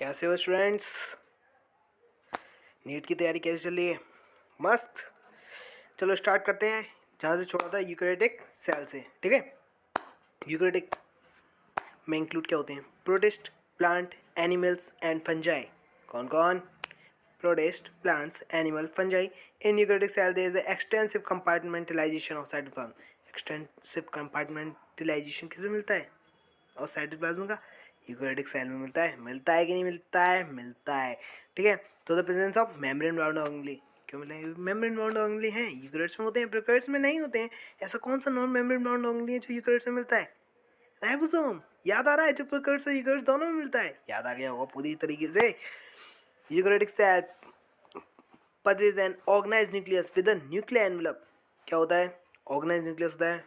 कैसे हो students? NEET की तैयारी कैसे चल रही है? मस्त। चलो स्टार्ट करते हैं जहाँ से छोड़ा था, यूकैरियोटिक सेल से। ठीक है, यूकैरियोटिक में इंक्लूड क्या होते हैं? Protist, plant, animals and fungi. कौन कौन? Protist, plants, animal, fungi. In eukaryotic cell there is extensive compartmentalization of cytoplasm. Extensive compartmentalization किसे मिलता है? और साइटोप्लाज्म का यूकैरियोटिक सेल में मिलता है। मिलता है कि नहीं मिलता है? मिलता है। ठीक है, तो the presence of membrane bound only. क्यों मिलेंगे? मेम्ब्रेन बाउंड ओनली हैं, यूकैरियोट्स में होते हैं, प्रोकैरियोट्स में नहीं होते हैं। ऐसा कौन सा नॉन मेम्ब्रेन बाउंड ओनली है जो यूकैरियोट्स में मिलता है? राइबोसोम। याद आ रहा है? जो प्रोकैरियोट्स और यूकैरियोट्स दोनों में मिलता है। याद आ गया होगा पूरी तरीके से। Eukaryotic cell possesses an organized nucleus with a nuclear envelope। क्या होता है? ऑर्गेनाइज न्यूक्लियस होता है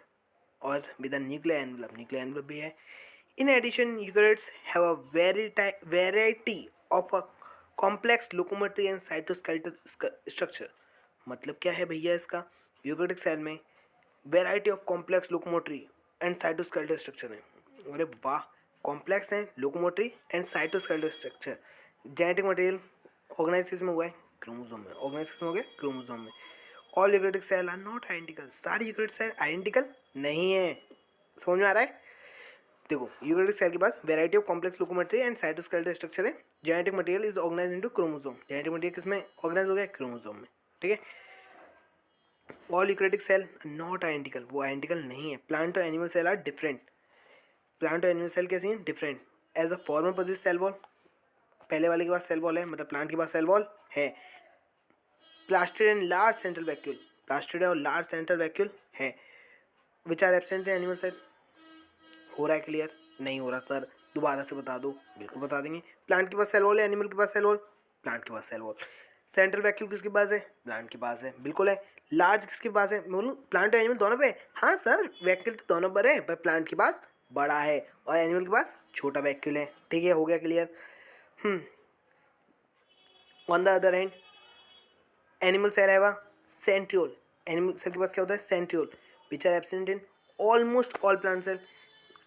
और with nuclear envelope. Nuclear envelope भी है। In addition, eukaryotes have a variety of a complex locomotory and cytoskeletal structure। मतलब क्या है भैया इसका? यूकैरियोटिक सेल में variety of complex locomotory and cytoskeletal structure है। अरे वाह, कॉम्प्लेक्स है locomotory and cytoskeletal structure. Genetic material organise किस में हुआ है? क्रोमोसोम में। ऑर्गेनाइज किस में हो गया? क्रोमोसोम में। All eukaryotic cell are not identical. सारी यूकैरियोटिक सेल आइडेंटिकल नहीं है। समझ में आ रहा है? देखो, यूकैरियोटिक सेल के पास variety of complex locomotory and cytoskeletal structure है। Genetic material is organise into chromosome. Genetic material किसमें ऑर्गेनाइज हो गया? क्रोमोसोम में। ठीक है, all eukaryotic cell not identical, वो आइडेंटिकल नहीं है। प्लांट और animal cell are different. Plant और एनिमल सेल कैसे हैं? Different. As a former possess cell wall, पहले वाले के पास सेल वॉल है, मतलब प्लांट के पास सेल वॉल है। Plastid and large central vacuole, plastid और लार्ज सेंट्रल वैक्यूल है। Which are absent in animal cell. हो रहा है क्लियर? नहीं हो रहा सर, दोबारा से बता दो। बिल्कुल बता देंगे। प्लांट के पास सेल वॉल है, एनिमल के पास सेल वॉल, प्लांट के पास सेल वॉल। सेंट्रल वैक्यूल किसके पास है? प्लांट के पास है, बिल्कुल है। लार्ज किसके पास है? मैं बोलूँ प्लांट और एनिमल दोनों पे? हाँ सर, वैक्यूल तो दोनों पर है, पर प्लांट के पास बड़ा है और एनिमल के पास छोटा वैक्यूल है। ठीक है, हो गया clear. On the other hand, animal cell है वह सेंट्रियोल। एनिमल सेल के पास क्या होता है? Centriole, which are absent in almost all plant cell.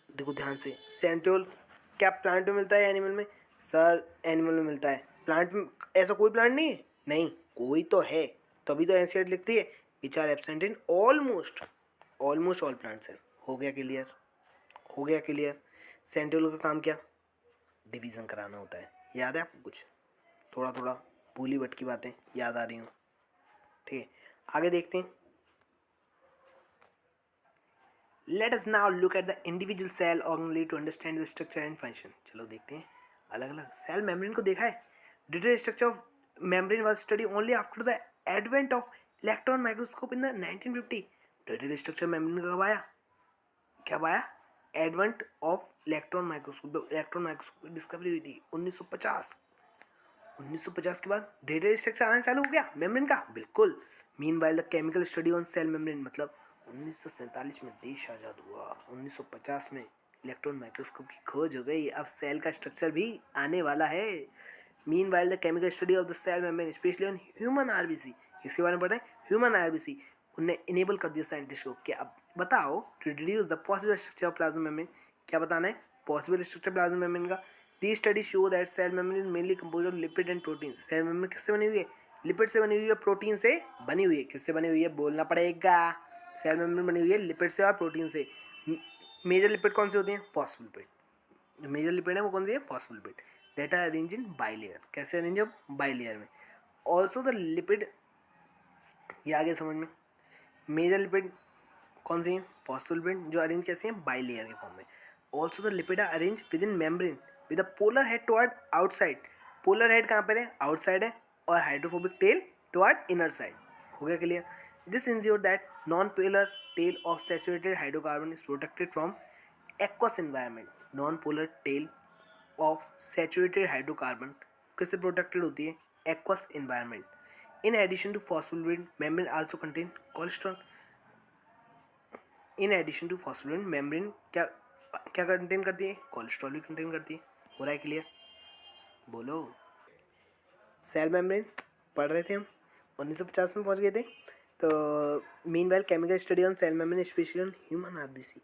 देखो ध्यान से, सेंट्रियोल क्या प्लांट में मिलता है एनिमल में? सर एनिमल में मिलता है। प्लांट में ऐसा कोई प्लांट नहीं है? नहीं, कोई तो है, तभी तो एनसीईआरटी लिखती है which are absent in almost all plant cell. हो गया क्लियर? हो गया क्लियर। सेंट्रियोल का काम क्या? डिवीज़न कराना होता है। याद है आपको कुछ? थोड़ा थोड़ा भूली भटकी बातें याद आ रही हूँ। ठीक है, आगे देखते हैं। Let us now look at the individual cell organelle to understand the structure and function। चलो देखते हैं अलग अलग सेल मेम्ब्रेन को देखा है। Detailed structure of membrane was studied only after the advent of electron microscope in the 1950। Detailed structure membrane का कब आया? कब आया? Advent of electron microscope. Electron microscope की डिस्कवरी हुई थी 1950। 1950 के बाद डेटा स्ट्रक्चर आना चालू हो गया मेम्ब्रेन का। बिल्कुल। Meanwhile the chemical study on cell membrane, मतलब 1947 में देश आज़ाद हुआ, 1950 में इलेक्ट्रॉन माइक्रोस्कोप की खोज हो गई, अब सेल का स्ट्रक्चर भी आने वाला है। Meanwhile the chemical study of the cell membrane specially on human RBC, इसके बारे में पढ़ रहे हैं, ह्यूमन आरबीसी। उनने इनेबल कर दिया साइंटिस्ट को कि अब बताओ to deduce the possible structure of plasma membrane. क्या बताना है? पॉसिबल स्ट्रक्चर प्लाज्मा मेम्ब्रेन का। These studies show that cell membrane is mainly composed of lipid and proteins। Cell membrane किससे बनी हुई है? लिपिड से बनी हुई है, प्रोटीन से बनी हुई है। किससे बनी हुई है? बोलना पड़ेगा। सेल मेम्ब्रेन बनी हुई है लिपिड से और प्रोटीन से। मेजर लिपिड कौन से होते हैं? फॉस्फोलिपिड। जो मेजर लिपिड है वो कौन सी है? Phospholipid. That are arrange in bilayer. कैसे अरेंज है? बाइलेयर में। ऑल्सो द लिपिड, ये आगे समझ में। मेजर लिपिड कौन सी है? फॉस्फोलिपिड, जो अरेंज कैसे हैं? बाइलेयर के फॉर्म में। Also the lipid are arrange within membrane with a polar head toward outside. Polar head कहाँ पर है? आउटसाइड है। और hydrophobic tail toward inner side. हो गया clear? This ensure that non polar tail of saturated hydrocarbon is protected from aqueous environment. Non polar tail of saturated hydrocarbon किससे protected होती है? Aqueous environment. In addition to phospholipid membrane also contain cholesterol. In addition to phospholipid membrane क्या क्या contain करती है? Cholesterol भी contain करती है। हो रहा है क्लियर? बोलो। सेल मेम्ब्रेन पढ़ रहे थे हम, 1950 में पहुंच गए थे। तो meanwhile chemical study on cell membrane specially on human RBC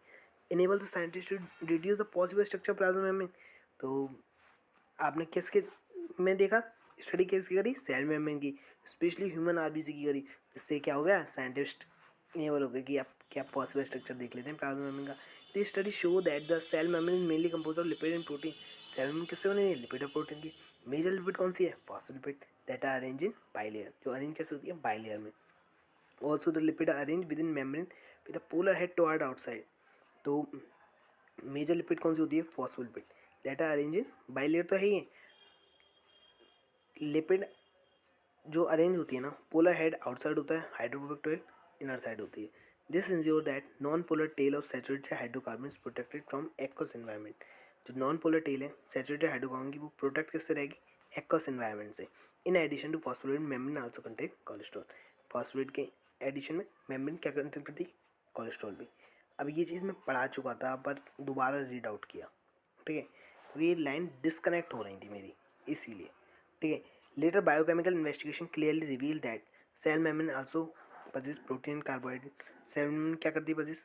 enable the scientist to deduce the possible structure plasma membrane. तो आपने किसके में देखा स्टडी किसकी करी, सेल मेम्ब्रेन की, स्पेशली ह्यूमन आरबीसी की करी। इससे क्या हो गया, साइंटिस्ट इनेबल हो गए कि आप क्या पॉसिबल स्ट्रक्चर देख लेते हैं प्लाज्मा मेम्ब्रेन का। This study show that the cell membrane is mainly compose of lipid and protein. Cell membrane किससे बनी है, लिपिड और प्रोटीन की। मेजर लिपिड कौन सी है, phospholipid that are arrange in bilayer, जो अरेंज कैसे होती है, बाइलेयर में। Also the lipid are arrange within membrane with a polar head toward outside. तो मेजर लिपिड कौन सी होती है, phospholipid that are arrange in bilayer, तो है ही लिपिड जो अरेंज होती है ना, पोलर हेड आउटसाइड होता है, हाइड्रोफोबिक टेल इनर साइड होती है। This ensure that non polar tail of saturated hydrocarbon is protected from aqueous environment. जो नॉन पोलर टेल है सैचुरेटेड हाइड्रोकार्बन की, वो प्रोटेक्ट किससे रहेगी, एक्वस एनवायरनमेंट से। In addition to phospholipid membrane also contain cholesterol. Phospholipid के addition में membrane क्या कंटेन करती है, कोलेस्ट्रॉल भी। अब ये चीज़ मैं पढ़ा चुका था पर दोबारा रीड आउट किया, ठीक है, क्योंकि ये लाइन डिस्कनेक्ट हो रही थी मेरी, इसीलिए, ठीक है। Later biochemical investigation clearly reveal that cell membrane also possess protein and carbohydrate. Cell membrane क्या करती है, possess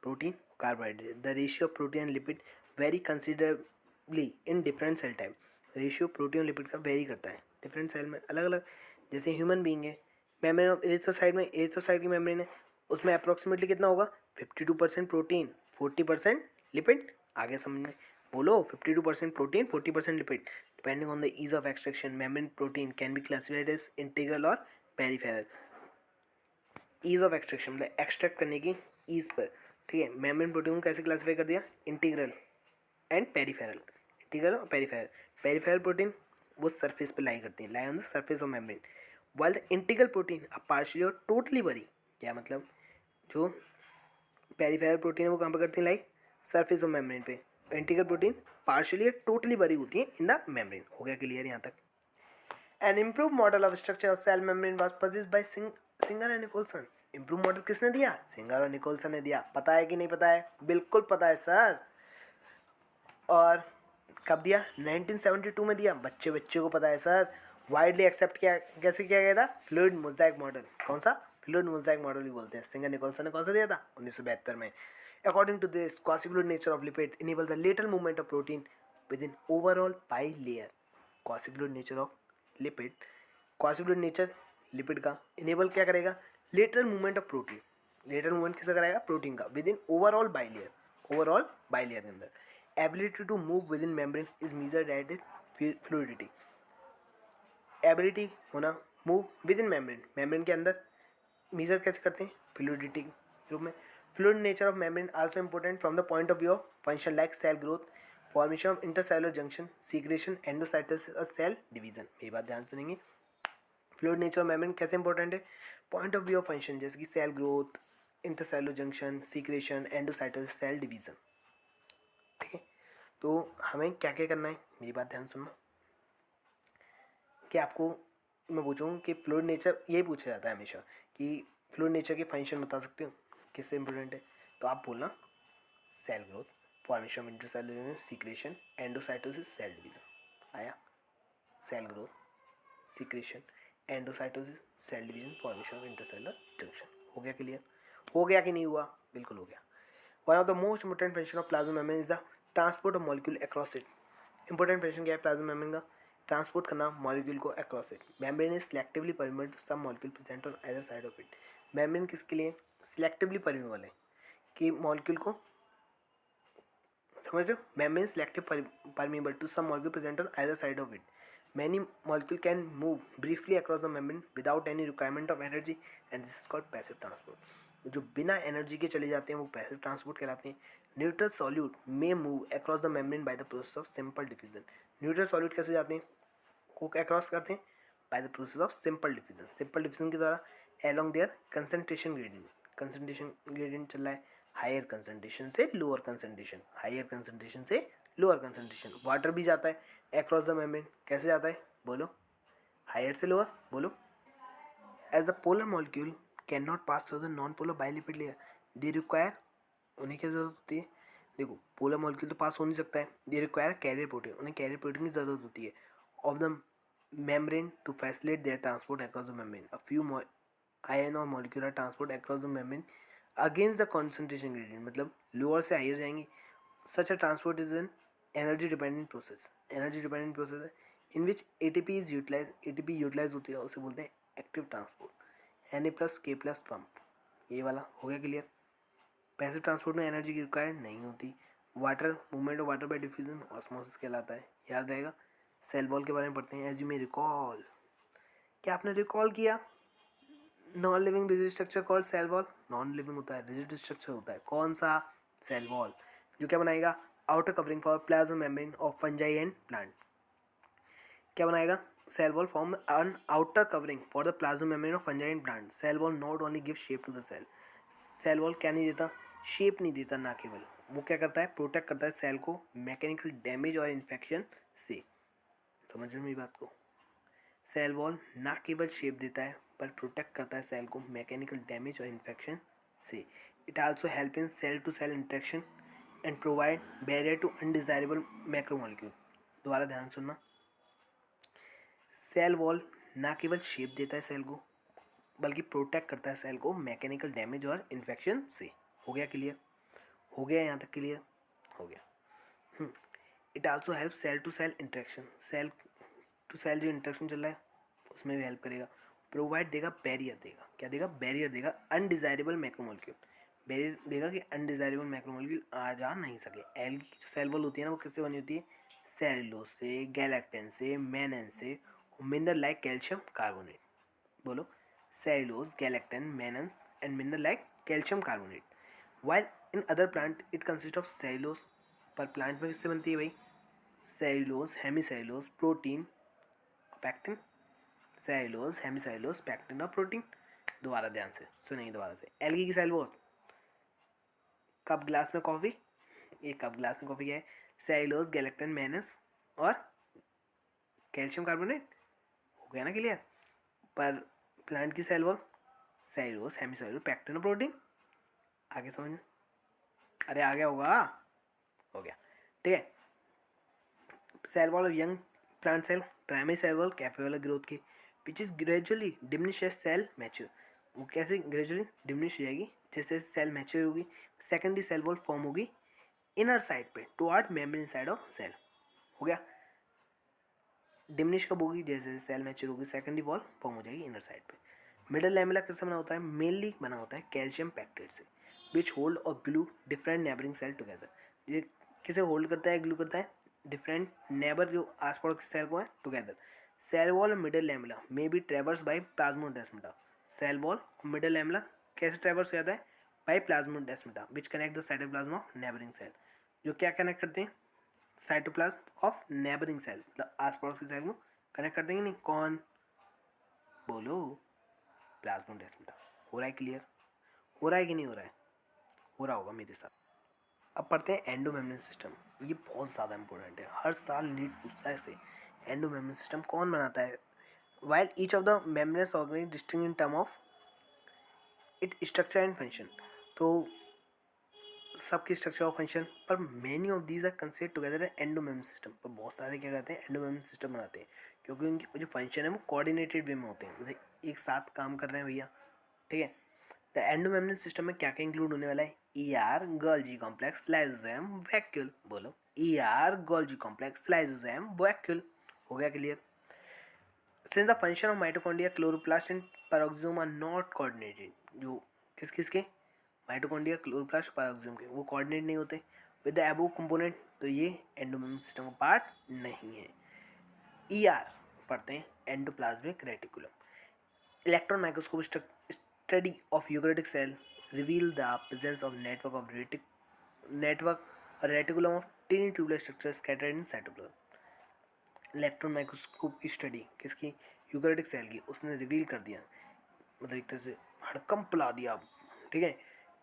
प्रोटीन और carbohydrate. The ratio of protein and lipid vary considerably in different cell type. Ratio protein और lipid का vary करता है different cell में अलग अलग। जैसे ह्यूमन बीइंग है, मेम्ब्रेन ऑफ एरिथ्रोसाइट में, एरिथ्रोसाइट की मेम्ब्रेन है, उसमें अप्रोक्सीमेटली कितना होगा, 52% प्रोटीन 40% लिपिड। आगे समझ में बोलो, 52% protein 40% lipid. Depending on the ease of extraction membrane protein can be classified as integral और पेरिफेरल। ईज ऑफ एक्सट्रैक्शन मतलब एक्सट्रैक्ट करने की ईज पर, ठीक है। मेम्ब्रेन प्रोटीन को कैसे क्लासिफाई कर दिया, इंटीग्रल एंड पेरिफेरल। इंटीग्रल और पेरिफेरल। पेरिफेरल प्रोटीन वो सरफेस पे लाई करती है, lie on the surface of membrane, while the integral protein are partially और टोटली बरी। क्या मतलब, जो पेरिफेरल प्रोटीन है वो कहाँ पर करती है लाई, सरफेस ऑफ मेम्ब्रेन पे। इंटीग्रल प्रोटीन पार्शियली और टोटली बरी होती है इन द मेम्ब्रेन। हो गया क्लियर यहाँ तक। An improve model of structure of cell membrane was proposed by Singer and Nicolson. Improve model किसने दिया, सिंगर और निकोलसन ने दिया। पता है कि नहीं पता है, बिल्कुल पता है सर। और कब दिया, 1972 में दिया। बच्चे बच्चे को पता है सर। वाइडली एक्सेप्ट किया, कैसे किया गया था, फ्लूइड मोज़ाइक मॉडल। कौन सा, फ्लूइड मोज़ाइक मॉडल भी बोलते हैं। सिंगर निकोलसन ने कौन सा दिया था, 1972 में। According to this quasi-fluid nature of lipid enable the lateral movement of protein within overall bilayer। quasi-fluid nature of lipid, quasi-fluid nature lipid का इनेबल क्या करेगा, lateral movement of protein. Lateral movement किसका कराएगा, प्रोटीन का, within overall bilayer. Overall bilayer के अंदर ability to move within membrane is measured at is fluidity. Ability होना move within membrane, membrane के अंदर मेजर कैसे करते हैं, फ्लूइडिटी के रूप में। Fluid nature of membrane also important from the point of view of function like cell growth, formation of intercellular junction, secretion, endocytosis और सेल डिवीजन। मेरी बात ध्यान सुनेंगे। फ्लूइड नेचर ऑफ मेम्ब्रेन कैसे इंपॉर्टेंट है, point of view of function, जैसे कि cell growth, intercellular junction, secretion, endocytosis, cell division, ठीक है। तो हमें क्या क्या करना है, मेरी बात ध्यान सुनना। कि आपको मैं पूछूँ कि फ्लूइड नेचर, यही पूछा जाता है हमेशा कि फ्लूइड नेचर के फंक्शन बता सकते हो, किससे इंपॉर्टेंट है, तो आप बोलना cell growth, formation of intercellular secretion, endocytosis, cell division. आया, cell growth, secretion, endocytosis, cell division, formation of intercellular junction. हो गया क्लियर, हो गया कि नहीं हुआ, बिल्कुल हो गया। One of the most important function of plasma membrane is the transport of molecule across it. Important function क्या है प्लाज्मा मेम्ब्रेन का, ट्रांसपोर्ट करना मॉलिक्यूल को across it. Membrane is selectively permeable to some molecule present on other side of it. Membrane किसके लिए selectively permeable है, कि molecule को, समझ रहे हो, membrane selective permeable to some molecule present on other side of it. Many molecule can move briefly across the membrane without any requirement of energy and this is called passive transport। जो बिना energy के चले जाते हैं वो passive transport कहलाते हैं। Neutral solute may move across the membrane by the process of simple diffusion. Neutral solute कैसे जाते हैं, को अक्रॉस करते हैं by the process of simple diffusion. Simple diffusion के द्वारा along there concentration gradient. Concentration gradient चल रहा है हायर कंसंट्रेशन से लोअर कंसंट्रेशन, हायर कंसंट्रेशन से लोअर कंसंट्रेशन। वाटर भी जाता है अक्रॉस द मेम्ब्रेन, कैसे जाता है बोलो, हायर से लोअर बोलो। As the polar molecule can not pass through the non polar bilipid layer, they require, उन्हें क्या जरूरत होती है, देखो पोलर मॉलिक्यूल तो पास हो नहीं सकता है, दे रिक्वायर कैरियर प्रोटीन, उन्हें कैरियर प्रोटीन की जरूरत होती है of the membrane to facilitate their transport across the membrane. A few ion और molecular transport across the membrane against the concentration gradient, मतलब लोअर से हायर जाएंगी। Such a transport is an energy dependent process, energy dependent process है in which ATP is utilise, ATP utilise होती है, उसे बोलते हैं एक्टिव ट्रांसपोर्ट। Na+K+ पंप, ये वाला हो गया क्लियर। पैसिव ट्रांसपोर्ट में एनर्जी की रिक्वायर्ड नहीं होती। Water movement of water bye diffusion osmosis कहलाता है, याद रहेगा। सेल वॉल के बारे में पढ़ते हैं। एज यू मे रिकॉल, क्या आपने रिकॉल किया? Non living rigid structure called cell wall, non living होता है, रिजिड स्ट्रक्चर होता है कौन सा? सेल वॉल, जो क्या बनाएगा? Outer covering for plasma membrane of fungi and plant. क्या बनाएगा? Cell wall form an outer covering for the plasma membrane of fungi and plant. Cell wall not only give shape to the cell, cell wall क्या नहीं देता? Shape नहीं देता, ना केवल वो क्या करता है? प्रोटेक्ट करता है सेल को मैकेनिकल डैमेज और इन्फेक्शन से। समझ रहे मेरी बात को? सेल वॉल ना केवल शेप देता है पर प्रोटेक्ट करता है सेल को मैकेनिकल डैमेज और इन्फेक्शन से। It also help in cell to cell interaction and provide barrier to undesirable macromolecule. दोबारा ध्यान सुनना, सेल वॉल ना केवल शेप देता है सेल को बल्कि प्रोटेक्ट करता है सेल को मैकेनिकल डैमेज और इन्फेक्शन से। हो गया क्लियर? हो गया यहाँ तक क्लियर? हो गया। It also help cell to cell interaction, cell to cell जो इंटरेक्शन चल रहा है उसमें भी हेल्प करेगा। प्रोवाइड देगा, बैरियर देगा, क्या देगा? बैरियर देगा, अनडिजायरेबल मैक्रोमोलिक्यूल, बैरियर देगा कि अनडिजायरेबल मैक्रोमोलिक्यूल आ जा नहीं सके। एल्गी की जो सेल वॉल होती है ना, वो किससे बनी होती है? सेलुलोज से, गैलेक्टिन से, मेनन से, मिनरल लाइक कैल्शियम कार्बोनेट। बोलो, cellulose, galactan, mannans and mineral like calcium carbonate. While in other plant it consist of cellulose, पर प्लांट में किससे बनती है भाई? Cellulose, hemicellulose, protein, pectin, cellulose, hemicellulose, pectin और प्रोटीन। दोबारा ध्यान से सुनेंगे, दोबारा से। एल्गी की सेल वॉल, कप ग्लास में कॉफी, एक कप ग्लास में कॉफी क्या है? सेलुलोज, गैलेक्टिन, मेनस और कैल्शियम कार्बोनेट। हो गया ना क्लियर? पर प्लांट की cell wall, cellulose, hemicellulose, pectin और प्रोटीन। आगे समझ? अरे आ गया होगा? हो गया, ठीक है। Cell wall of young plant cell, primary cell wall capable growth की, which is gradually diminish as cell mature. वो कैसे ग्रेजुअली डिमिनिश हो जाएगी? जैसे सेल मैच्योर होगी। सेकेंडरी सेल वॉल फॉर्म होगी इनर साइड पे toward membrane side of cell. हो गया? डिमिनिश कब होगी? जैसे सेल मैच्योर होगी, सेकेंडरी वॉल फॉर्म हो जाएगी इनर साइड पे। मिडल लैमेला किससे बना होता है? मेनली बना होता है कैल्शियम पैक्टेट से, विच होल्ड और glue different neighbouring cell together. ये किसे होल्ड करता है, ग्लू करता है? डिफरेंट नेबर जो आस पड़ोस के सेल को है टुगेदर। सेल वॉल और middle lamella may be traverse by plasmodesmata. Cell wall और मिडल लैमेला कैसे ट्रेवर्स हो जाता है? By plasmodesmata which connect the cytoplasm of neighbouring cell. जो क्या कनेक्ट करते हैं? साइटोप्लाज्म ऑफ नेबरिंग सेल, मतलब आस पड़ोस के सेल को कनेक्ट कर देंगे। नहीं, कौन? बोलो, प्लाज्मोडेस्माटा। हो रहा है क्लियर? हो रहा है कि नहीं हो रहा है? हो रहा होगा मेरे साथ। अब पढ़ते हैं एंडोमेम्ब्रेन सिस्टम। ये बहुत ज़्यादा इंपॉर्टेंट है, हर साल नीट पूछता है इसे। एंडोमेम्ब्रेन सिस्टम कौन बनाता है? While each of the membranous organelle distinct in term of it structure and function. तो सबकी स्ट्रक्चर और फंक्शन, पर many of these are considered together endomembrane system. पर बहुत सारे क्या कहते हैं? एंडोमेम्ब्रेन सिस्टम बनाते हैं, क्योंकि उनकी जो फंक्शन है वो कोऑर्डिनेटेड वे में होते हैं, मतलब एक साथ काम कर रहे हैं भैया, ठीक है। द एंडोमेम्ब्रेन सिस्टम में क्या क्या इंक्लूड होने वाला है? ER, Golgi complex, lysosome, vacuole. बोलो, ER, Golgi complex, lysosome, vacuole. हो गया clear? Since the function of mitochondria, chloroplast and peroxisome are not coordinated. जो किस किस के? माइटोकॉन्ड्रिया, क्लोरोप्लास्ट, पेरोक्सोम के, वो कोऑर्डिनेट नहीं होते विद द अबव कंपोनेंट, तो ये एंडोमेम्ब्रेन सिस्टम का पार्ट नहीं है। ईआर पढ़ते हैं, endoplasmic reticulum. Electron microscope study of eukaryotic cell reveal the presence of network reticulum of tiny tubular structures scattered in cytoplasm. Electron microscope की study किसकी? Eukaryotic cell की। उसने रिवील कर दिया, मतलब एक तरह से हड़कंप ला दिया, ठीक है,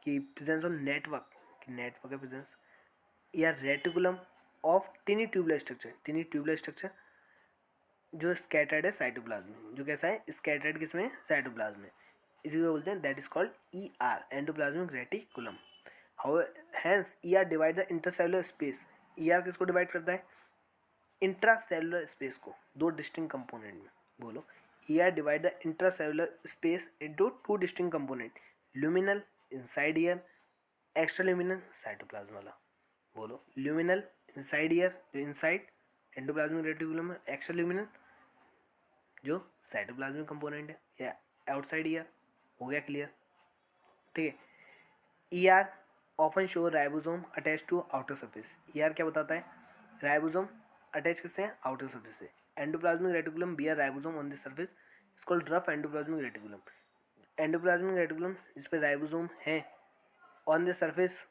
कि प्रेजेंस ऑफ नेटवर्क, कि नेटवर्क है प्रेजेंस या reticulum of टिनी tubular structure, टिनी tubular structure जो स्कैटर्ड है साइटोप्लाज्म में। जो कैसा है? स्कैटर्ड किसमें? साइटोप्लाज्म में। इसी को बोलते हैं, that is called ER, endoplasmic reticulum. How hence ER divide the intercellular space. ER किसको डिवाइड करता है? इंट्रासेलुलर स्पेस को, दो डिस्टिंक्ट कंपोनेंट में। बोलो, ER divide the intracellular space into two distinct component, luminal inside ER, extra luminal cytoplasm वाला। बोलो। Luminal inside ER जो इनसाइड एंडोप्लाज्मिक रेटिकुलम है, एक्स्ट्रा ल्यूमिनल जो साइटोप्लाज्मिक कंपोनेंट है या आउटसाइड ईयर। हो गया क्लियर, ठीक है। E R often show ribosome attach to outer surface. E R क्या बताता है, राइबोसोम अटैच किससे है, आउटर सरफेस से। Endoplasmic reticulum bear ribosome on the surface is called rough endoplasmic reticulum. Endoplasmic reticulum जिस पे राइबोसोम है ऑन द सरफेस,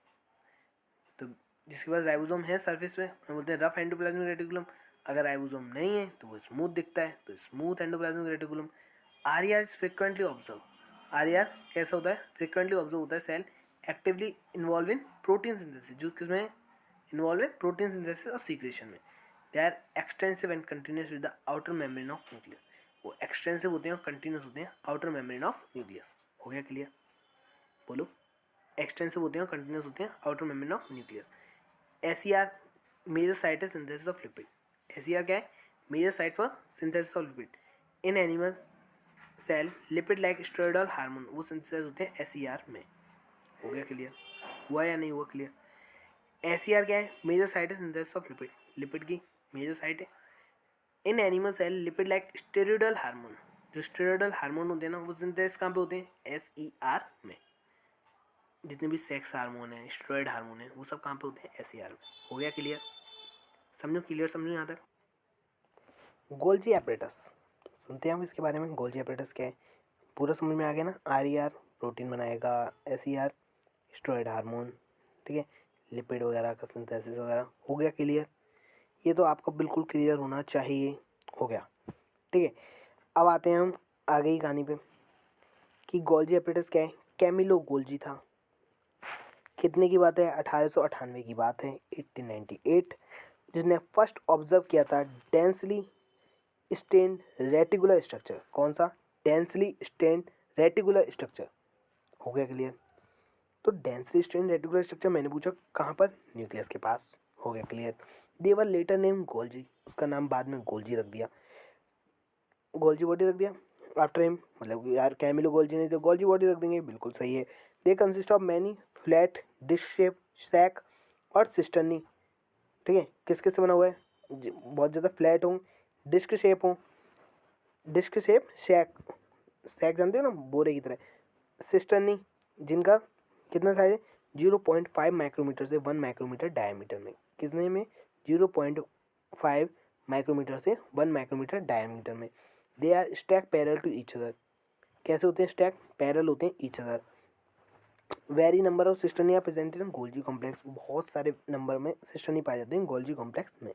तो जिसके पास राइबोसोम है सरफेस पे उन्हें बोलते हैं रफ एंडोप्लाज्मिक रेटिकुलम। अगर राइबोसोम नहीं है तो वो स्मूथ दिखता है, तो smooth endoplasmic reticulum. R E R is frequently observe. R E R कैसा होता है, फ्रिक्वेंटली ऑब्जर्व होता है cell actively involve in protein synthesis, जो किसमें इन्वॉल्व है, प्रोटीन सिंथेसिस और सीक्रेशन में। They are extensive and continuous with the outer membrane of nucleus. वो एक्सटेंसिव होते हैं और कंटिन्यूस होते हैं आउटर मेम्ब्रेन ऑफ न्यूक्लियस। हो गया क्लियर, बोलो। एक्सटेंसिव होते हैं और कंटिन्यूस होते हैं outer membrane of nucleus. S E R major site है synthesis of lipid. S E R क्या है, major site for synthesis of lipid. In animal cell lipid like steroidal hormone वो सिंथेसाइज होते हैं एस ई आर में। हो गया clear, हुआ या नहीं हुआ क्लियर। एस ई आर क्या है, मेजर साइट है सिंथेसिस ऑफ लिपिड, लिपिड की मेजर साइट है। In animal cell lipid like steroidal hormone, जो स्टेरॉयडल हार्मोन होते हैं ना वो सिंथेसिस कहाँ पे होते हैं, एस ई आर में। जितने भी सेक्स हार्मोन है, स्टेरॉयड हार्मोन है, वो सब कहाँ पे होते हैं, एस ई आर में। हो गया क्लियर, समझो क्लियर, समझो यहाँ तक। गोल्जी एपरेटस सुनते हैं हम इसके बारे में। गोल्जी एपरेटस क्या है, पूरा समझ में आ गया ना। आर ई आर प्रोटीन बनाएगा, S E are steroid hormone, ठीक है, लिपिड वगैरह का सिंथेसिस वगैरह। हो गया क्लियर, ये तो आपको बिल्कुल क्लियर होना चाहिए। हो गया, ठीक है। अब आते हैं हम आगे की कहानी पे कि गोल्जी एपरेटस क्या है। कैमिलो गोल्जी था, कितने की बात है, 1898 की बात है, 1898, जिसने फर्स्ट ऑब्जर्व किया था डेंसली स्टेन्ड रेटिकुलर स्ट्रक्चर। कौन सा, डेंसली स्टेन्ड रेटिकुलर स्ट्रक्चर। हो गया क्लियर, तो डेंसली स्टेन्ड रेटिकुलर स्ट्रक्चर मैंने पूछा कहाँ पर, न्यूक्लियस के पास। हो गया क्लियर। देवर लेटर नेम गोल्जी, उसका नाम बाद में गोल्जी रख दिया, गोल्जी बॉडी रख दिया आफ्टर हिम। मतलब यार कैमिलो गोल्जी नहीं तो गोल्जी बॉडी रख देंगे, बिल्कुल सही है। They consist of many flat dish shape sac और सिस्टर्नी, ठीक है। किस किस से बना हुआ है, बहुत ज़्यादा फ्लैट हों, डिस्क शेप हों, डिस्क शेप सैक, सैक जानते हो ना, बोरे की तरह। सिस्टर्नी जिनका कितना साइज है, 0.5 माइक्रोमीटर से 1 माइक्रोमीटर डायमीटर में। कितने में, 0.5 माइक्रोमीटर से 1 माइक्रोमीटर डायमीटर में। They are stack parallel to each other. कैसे होते हैं स्टैक, पैरेलल होते हैं each other. Very number of cisternae are presented in Golgi complex, बहुत सारे नंबर में सिस्टर्नी पाए जाते हैं गोल्जी कॉम्प्लेक्स में,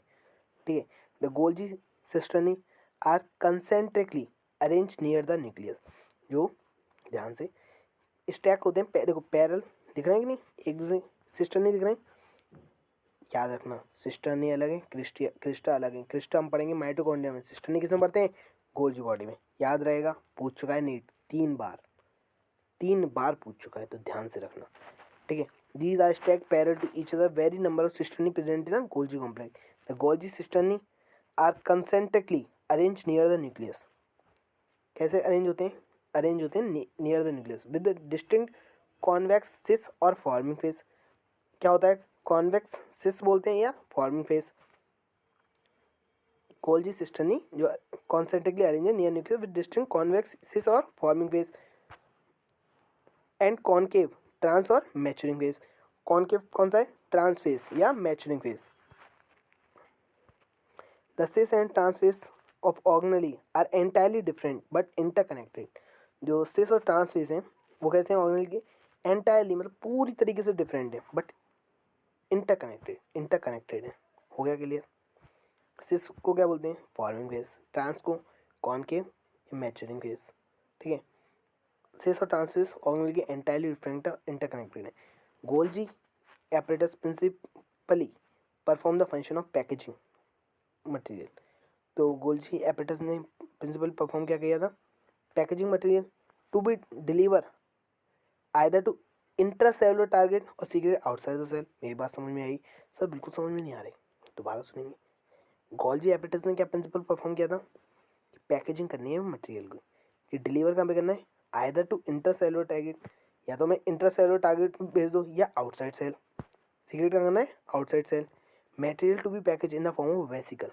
ठीक है। The Golgi cisternae are concentrically arrange near the nucleus, जो ध्यान से स्टैक होते हैं, देखो पैरेलल दिख रहे हैं कि नहीं एक दूसरे, सिस्टर्नी दिख रहे हैं, याद रखना सिस्टर्नी अलग है, क्रिस्टा अलग है। क्रिस्टा हम पढ़ेंगे माइटोकॉन्ड्रिया में, सिस्टर्नी किस में पढ़ते हैं, गोल्जी बॉडी में। याद रहेगा, पूछ चुका है नीट 3 बार पूछ चुका है, तो ध्यान से रखना, ठीक है। These are stack parallel to each other, very number of cisternae present in Golgi complex. The Golgi cisternae are concentrically arrange near the nucleus. कैसे अरेंज होते हैं, अरेंज होते हैं near the nucleus with distinct convex cis और forming face. क्या होता है, convex सिस बोलते हैं या फॉर्मिंग फेस। गोल्जी सिस्टर्नी जो कॉन्सेंट्रिकली अरेंज है near nucleus with distinct convex cis और forming face and concave trans और मैचुरिंग फेस। कॉनकेव कौन सा है, ट्रांस फेस या maturing face. The cis and trans face of organelle are entirely different but interconnected. जो cis और trans face हैं वो कैसे हैं ऑर्गेनेल के, एंटायरली मतलब पूरी तरीके से डिफरेंट है बट इंटरकनेक्टेड है। हो गया क्लियर। सिस को क्या बोलते हैं, फॉर्मिंग फेस, ट्रांस को कॉनकेव या मैचुरिंग फेस, ठीक है। सिस और ट्रांस फेस ऑर्गेनेल के एंटायरली डिफरेंट इंटरकनेक्टेड है। Golgi apparatus principally perform the function of packaging material. तो गोल्जी एपरेटस ने प्रिंसिपल परफॉर्म क्या किया था, packaging material to be deliver either to intracellular target और सीक्रेट आउटसाइड द सेल। मेरी बात समझ में आई, सर बिल्कुल समझ में नहीं आ रही, दोबारा सुनेंगे। गोल्जी एपरेटस ने क्या प्रिंसिपल परफॉर्म किया था कि पैकेजिंग करनी है मटेरियल को, कि डिलीवर कहाँ पे करना है, आइदर टू इंट्रासेलुलर टारगेट, या तो मैं इंट्रासेलुलर टारगेट भेज दो या आउटसाइड सेल, सीक्रेट क्या करना है, outside cell. Material to be package in the form of vesicle,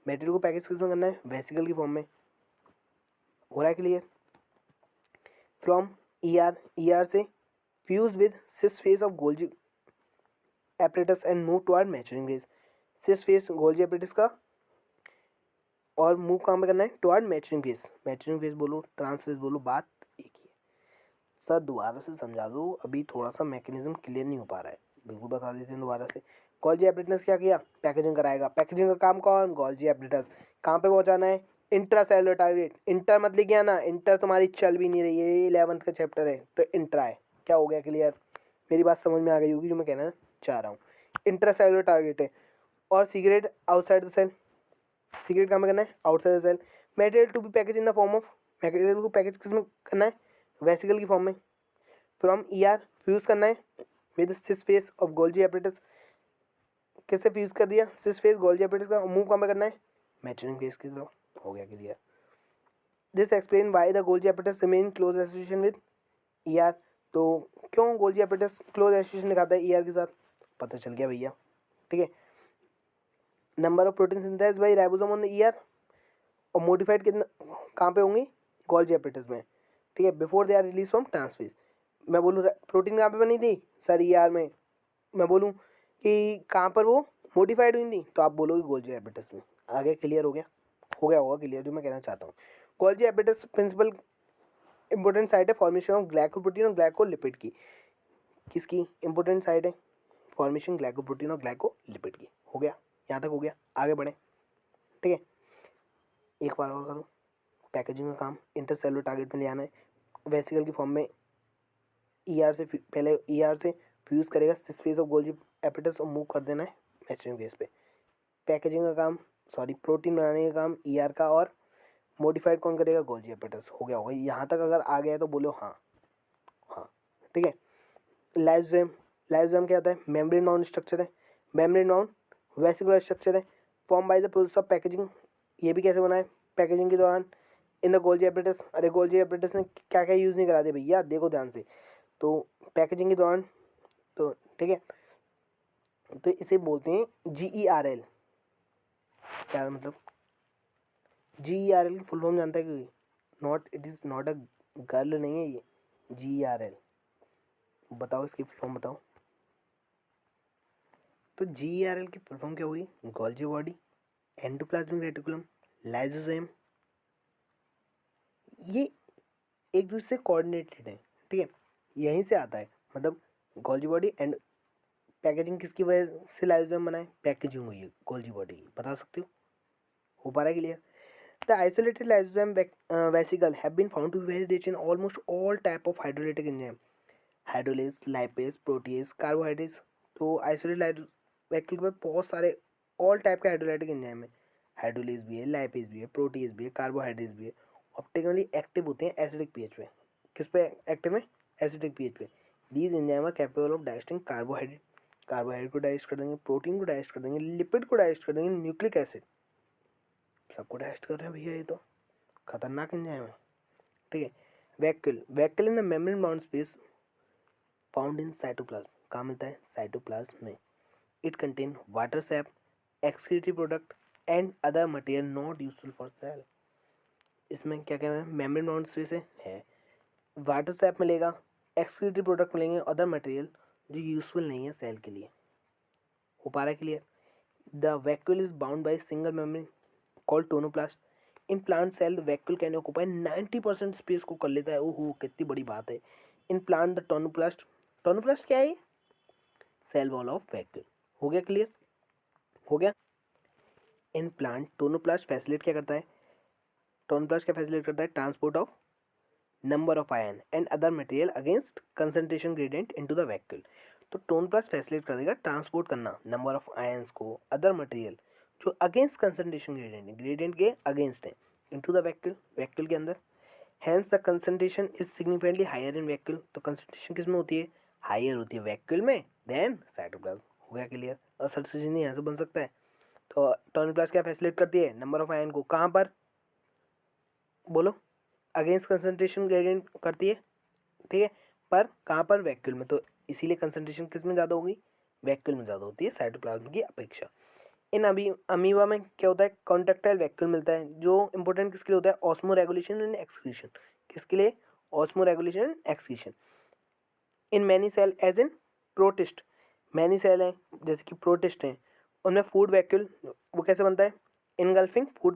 material को पैकेज किस में करना है, वेसिकल की फॉर्म में। हो रहा है क्लियर। फ्रॉम ईआर, ईआर से fuse with cis face of Golgi apparatus and move toward maturing phase. Cis face Golgi apparatus का और मूव कहाँ पे करना है, toward maturing phase. Maturing phase बोलो, ट्रांस फेज बोलो, बात एक ही है। सर दोबारा से समझा दो, अभी थोड़ा सा मैकेनिज्म क्लियर नहीं हो पा रहा है। बिल्कुल बता देते हैं दोबारा से। गोल्जी एपरेटस क्या किया, पैकेजिंग कराएगा। पैकेजिंग का काम कौन, गोल्जी एपरेटस। कहाँ पे पहुंचाना है, इंट्रा सेलुलर टारगेट। इंटर मत लिख गया ना, इंटर तुम्हारी चल भी नहीं रही है, ये 11th का चैप्टर है, तो इंट्रा है। क्या हो गया क्लियर, मेरी बात समझ में आ गई होगी जो मैं कहना चाह रहा हूँ। इंट्रा सेलुलर टारगेट है। और secrete outside the cell, secrete काम करना है outside the cell. Material to be package in the form of, material को पैकेज किस में करना है, वेसिकल की फॉर्म में। फ्रॉम ईआर फ्यूज करना है with cis face of Golgi apparatus. किससे फ्यूज कर दिया, सिस फेस गोल्जी एपरेटस का। मूव कहाँ पे करना है, मैचुरिंग फेस की तरफ। हो गया clear. This explain why the Golgi apparatus remain close association with ER. तो क्यों गोल्जी एपरेटस क्लोज एसोसिएशन दिखाता है ईआर के साथ, पता चल गया भैया। ठीक है। Number of protein synthesized by ribosome on the ER, और मॉडिफाइड कितना कहाँ पे होंगी, गोल्जी एपरेटस में। ठीक है। Before they are release from trans face. मैं बोलूँ प्रोटीन कहाँ पे बनी थी सर, ईआर में। मैं बोलूँ कि कहाँ पर वो मॉडिफाइड हुई थी, तो आप बोलोगे गोल्जी एपरेटस में। आगे क्लियर हो गया, हो गया होगा क्लियर जो मैं कहना चाहता हूँ। Golgi apparatus principal important site है फॉर्मेशन ऑफ ग्लाइकोप्रोटीन और ग्लाइकोलिपिड की। किसकी इंपॉर्टेंट साइट है, फॉर्मेशन ग्लाइकोप्रोटीन और ग्लाइकोलिपिड की। हो गया, यहाँ तक हो गया, आगे बढ़े। ठीक है। एक बार और करूँ, पैकेजिंग का काम इंटरसेलुलर टारगेट में ले आना है, वेसिकल की फॉर्म में। ईआर से पहले ईआर से फ्यूज करेगा सिस फेस ऑफ गोल्जी एपरेटस और मूव कर देना है मैचुरिंग फेस पे। पैकेजिंग का काम, सॉरी प्रोटीन बनाने का काम ईआर का, और मॉडिफाइड कौन करेगा, गोल्जी एपरेटस। हो गया होगा, यहाँ तक अगर आ गया तो बोलो हाँ। हाँ ठीक है। लाइसोसोम, लाइसोसोम क्या होता है, मेम्ब्रेन बाउंड स्ट्रक्चर है। मेम्ब्रेन बाउंड वेसिकुलर स्ट्रक्चर है, form by the process of packaging. ये भी कैसे बना है, पैकेजिंग के दौरान इन द गोल्जी एपरेटस। अरे गोल्जी एपरेटस ने क्या क्या यूज़ नहीं करा दिया भैया, देखो ध्यान से। तो पैकेजिंग के दौरान, तो ठीक है, तो इसे बोलते हैं GERL। क्या मतलब, GERL की फुल फॉर्म जानता है कोई, not, it is not a girl नहीं है ये, GERL। बताओ इसकी फुल फॉर्म बताओ। तो GERL की फुल फॉर्म क्या हुई, Golgi body, endoplasmic reticulum, lysosome. ये एक दूसरे से कोऑर्डिनेटेड है। ठीक है, यहीं से आता है, मतलब गोल्जी बॉडी एंड पैकेजिंग किसकी वजह से लाइसोसोम बना है, पैकेजिंग हुई है गोल्जी बॉडी की। बता सकते हो पा रहा है clear. The isolated lysosome vesicle have been found to be very rich in almost all type of hydrolytic enzyme, hydrolase, lipase, protease, carbohydrates. तो आइसोलेटेड वेसिकल में बहुत सारे ऑल टाइप के हाइड्रोलाइटिक एंजाइम है। हाइड्रोलेज भी है, लाइपेज भी है, प्रोटीज भी है, कार्बोहाइड्रेट्स भी है। ऑप्टिकली एक्टिव होते हैं एसिडिक पीएच पे। किस पे एक्टिव है, एसिडिक पीएच पे। These enzyme are capable of digesting carbohydrate, carbohydrate को डाइजेस्ट कर देंगे, प्रोटीन को डाइजेस्ट कर देंगे, लिपिड को डाइजेस्ट कर देंगे, न्यूक्लिक एसिड सबको डाइजेस्ट कर रहे हैं भैया, ये तो खतरनाक एंजाइम है। ठीक है। Vacuole, vacuole in the membrane bound space found in cytoplasm. कहाँ मिलता है, साइटोप्लाज्म में। It contain water SAP, excretory product and other material not useful for sale. इसमें क्या क्या है, मेम्ब्रेन बाउंड स्पेस है, वाटर सैप मिलेगा, एक्सक्रीटरी प्रोडक्ट मिलेंगे, अदर मटेरियल जो यूजफुल नहीं है सेल के लिए। हो पा रहा है clear. The vacuole is bound by single membrane called tonoplast. In plant cell vacuole can occupy 90% space को कर लेता है। ओहो कितनी बड़ी बात है। In plant the tonoplast, tonoplast क्या है, सेल वॉल ऑफ वैक्यूल। हो गया क्लियर, हो गया। इन प्लांट टोनोप्लास्ट फैसिलिटेट क्या करता है, टोनोप्लास्ट क्या फैसिलिटेट करता है, transport of number of ion and other material against concentration gradient into the vacuole. तो टोनोप्लास्ट फैसिलिटेट कर देगा ट्रांसपोर्ट करना नंबर ऑफ आयंस को, अदर मटेरियल जो अगेंस्ट कंसंट्रेशन ग्रेडियंट, ग्रेडियंट के अगेंस्ट है, इनटू द वैक्यूल, वैक्यूल के अंदर। Hence the concentration is significantly higher in vacuole. तो कंसंट्रेशन किस में होती है, हायर होती है वैक्यूल में देन साइटोप्लाज्म। हो गया क्लियर। और सब्स्टिट्यूशन यहाँ से बन सकता है। तो टोनोप्लास्ट क्या फैसिलिटेट करती है, नंबर ऑफ आयन को कहाँ पर, बोलो, अगेंस्ट कंसंट्रेशन ग्रेडियंट करती है। ठीक है, पर कहाँ पर, वैक्यूल में। तो इसीलिए कंसंट्रेशन किस में ज़्यादा होगी, वैक्यूल में ज़्यादा होती है साइटोप्लाज्म की अपेक्षा। इन अमीबा में क्या होता है, कॉन्ट्रेक्टाइल वैक्यूल मिलता है, जो इंपॉर्टेंट किसके लिए होता है, ऑस्मो रेगुलेशन एंड एक्सक्रीशन। किसके लिए, osmoregulation and excretion. In many cell as in protist, many cell हैं जैसे कि प्रोटिस्ट हैं, उनमें फूड वैक्यूल वो कैसे बनता है, इनगल्फिंग फूड